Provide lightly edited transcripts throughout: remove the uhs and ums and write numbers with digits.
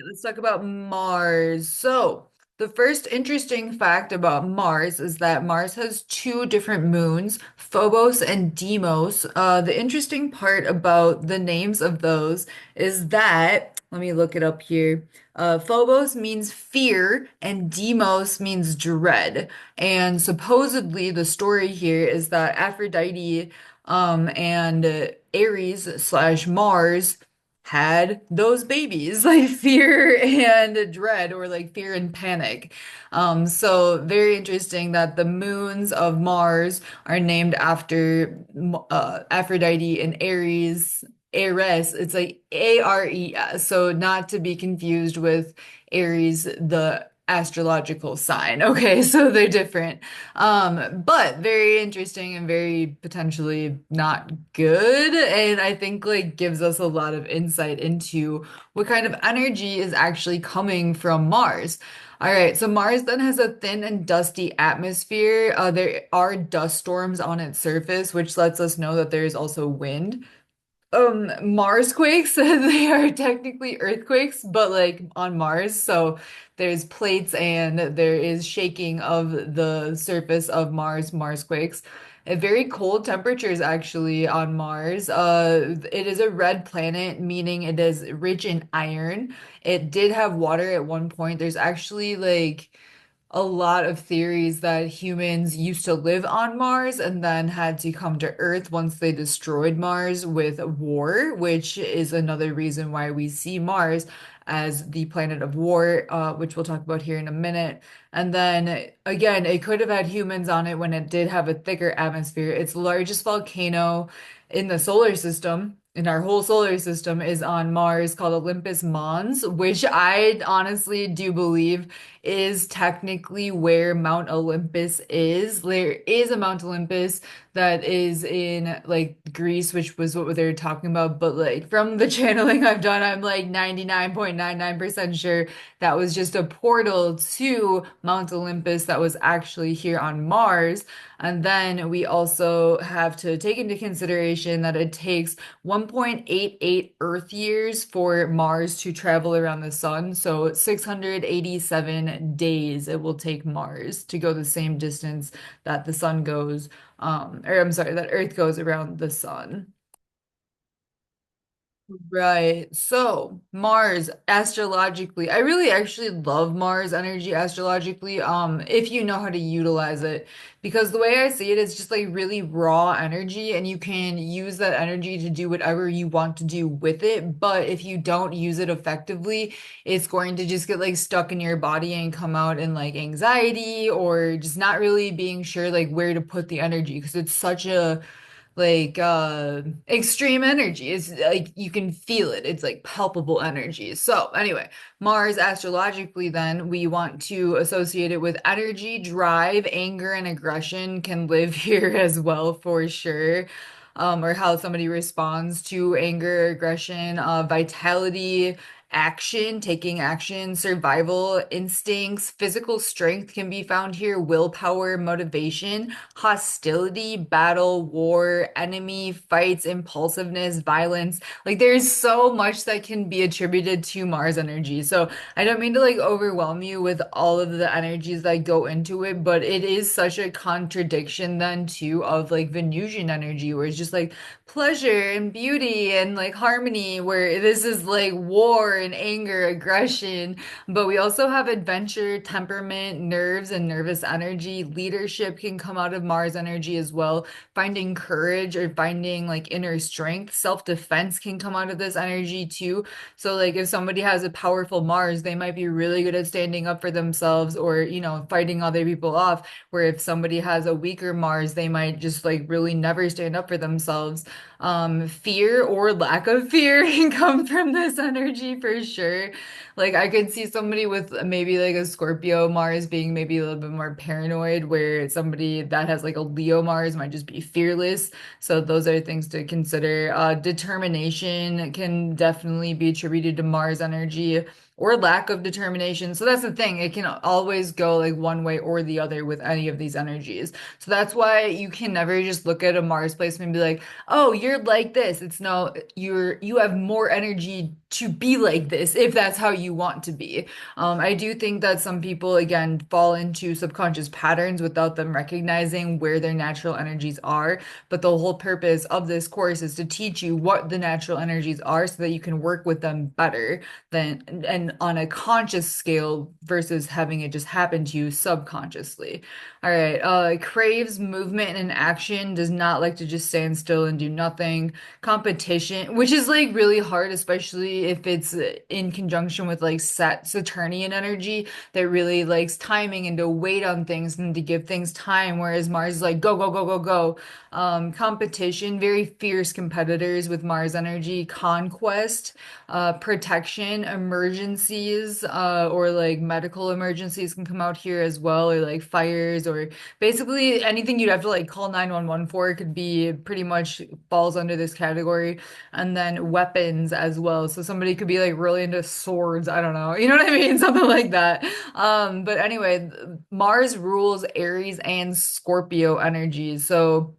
Let's talk about Mars. So, the first interesting fact about Mars is that Mars has two different moons, Phobos and Deimos. The interesting part about the names of those is that, let me look it up here. Phobos means fear and Deimos means dread. And supposedly, the story here is that Aphrodite, and Ares slash Mars had those babies, like fear and dread, or like fear and panic. So very interesting that the moons of Mars are named after Aphrodite and Ares. Ares, it's like Ares, so not to be confused with Aries, the astrological sign. Okay, so they're different. But very interesting and very potentially not good. And I think like gives us a lot of insight into what kind of energy is actually coming from Mars. All right, so Mars then has a thin and dusty atmosphere. There are dust storms on its surface, which lets us know that there is also wind. Mars quakes, they are technically earthquakes, but like on Mars. So there's plates and there is shaking of the surface of Mars, Mars quakes. Very cold temperatures actually on Mars. It is a red planet, meaning it is rich in iron. It did have water at one point. There's actually like a lot of theories that humans used to live on Mars and then had to come to Earth once they destroyed Mars with war, which is another reason why we see Mars as the planet of war, which we'll talk about here in a minute. And then again, it could have had humans on it when it did have a thicker atmosphere. Its largest volcano in the solar system. In our whole solar system is on Mars called Olympus Mons, which I honestly do believe is technically where Mount Olympus is. There is a Mount Olympus that is in like Greece, which was what they were talking about. But like from the channeling I've done, I'm like 99.99% sure that was just a portal to Mount Olympus that was actually here on Mars. And then we also have to take into consideration that it takes 1.88 Earth years for Mars to travel around the sun. So 687 days it will take Mars to go the same distance that the sun goes, or I'm sorry, that Earth goes around the sun. Right. So Mars astrologically, I really actually love Mars energy astrologically, if you know how to utilize it. Because the way I see it is just like really raw energy, and you can use that energy to do whatever you want to do with it. But if you don't use it effectively, it's going to just get like stuck in your body and come out in like anxiety or just not really being sure like where to put the energy because it's such a like extreme energy. It's like you can feel it. It's like palpable energy. So anyway, Mars astrologically then we want to associate it with energy, drive, anger, and aggression can live here as well for sure. Or how somebody responds to anger, aggression, vitality, action, taking action, survival instincts, physical strength can be found here, willpower, motivation, hostility, battle, war, enemy, fights, impulsiveness, violence. Like there's so much that can be attributed to Mars energy. So I don't mean to like overwhelm you with all of the energies that go into it, but it is such a contradiction then too of like Venusian energy, where it's just like pleasure and beauty and like harmony, where this is like war and anger, aggression. But we also have adventure, temperament, nerves, and nervous energy. Leadership can come out of Mars energy as well. Finding courage or finding like inner strength. Self-defense can come out of this energy too. So, like, if somebody has a powerful Mars, they might be really good at standing up for themselves or, fighting other people off. Where if somebody has a weaker Mars, they might just like really never stand up for themselves. Fear or lack of fear can come from this energy for sure. Like I could see somebody with maybe like a Scorpio Mars being maybe a little bit more paranoid, where somebody that has like a Leo Mars might just be fearless. So those are things to consider. Determination can definitely be attributed to Mars energy or lack of determination. So that's the thing. It can always go like one way or the other with any of these energies. So that's why you can never just look at a Mars placement and be like, oh, you're like this. It's no, you have more energy to be like this if that's how you you want to be. I do think that some people, again, fall into subconscious patterns without them recognizing where their natural energies are. But the whole purpose of this course is to teach you what the natural energies are so that you can work with them better than and on a conscious scale versus having it just happen to you subconsciously. All right, craves movement and action, does not like to just stand still and do nothing. Competition, which is like really hard, especially if it's in conjunction with like Saturnian energy that really likes timing and to wait on things and to give things time, whereas Mars is like go, go, go, go, go. Competition, very fierce competitors with Mars energy. Conquest, protection, emergencies, or like medical emergencies can come out here as well, or like fires, or basically anything you'd have to like call 911 for could be pretty much falls under this category. And then weapons as well. So somebody could be like really into swords. I don't know. You know what I mean? Something like that. But anyway, Mars rules Aries and Scorpio energies. So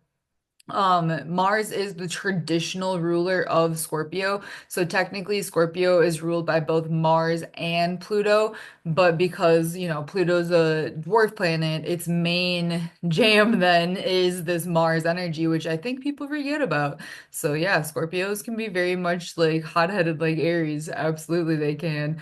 Mars is the traditional ruler of Scorpio. So technically, Scorpio is ruled by both Mars and Pluto. But because, Pluto's a dwarf planet, its main jam then is this Mars energy, which I think people forget about. So yeah, Scorpios can be very much like hot-headed like Aries. Absolutely, they can.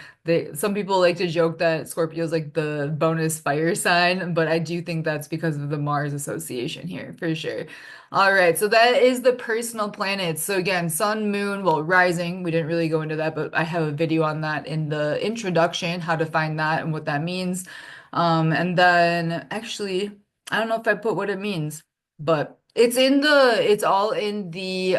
Some people like to joke that Scorpio's like the bonus fire sign, but I do think that's because of the Mars association here, for sure. All right, so that is the personal planets. So again, sun, moon, well, rising, we didn't really go into that, but I have a video on that in the introduction, how to find that and what that means. And then actually, I don't know if I put what it means, but it's all in the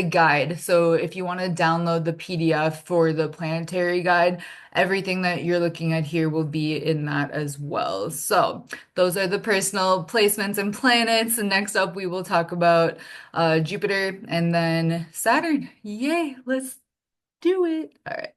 guide. So if you want to download the PDF for the planetary guide, everything that you're looking at here will be in that as well. So those are the personal placements and planets. And next up, we will talk about Jupiter and then Saturn. Yay, let's do it. All right.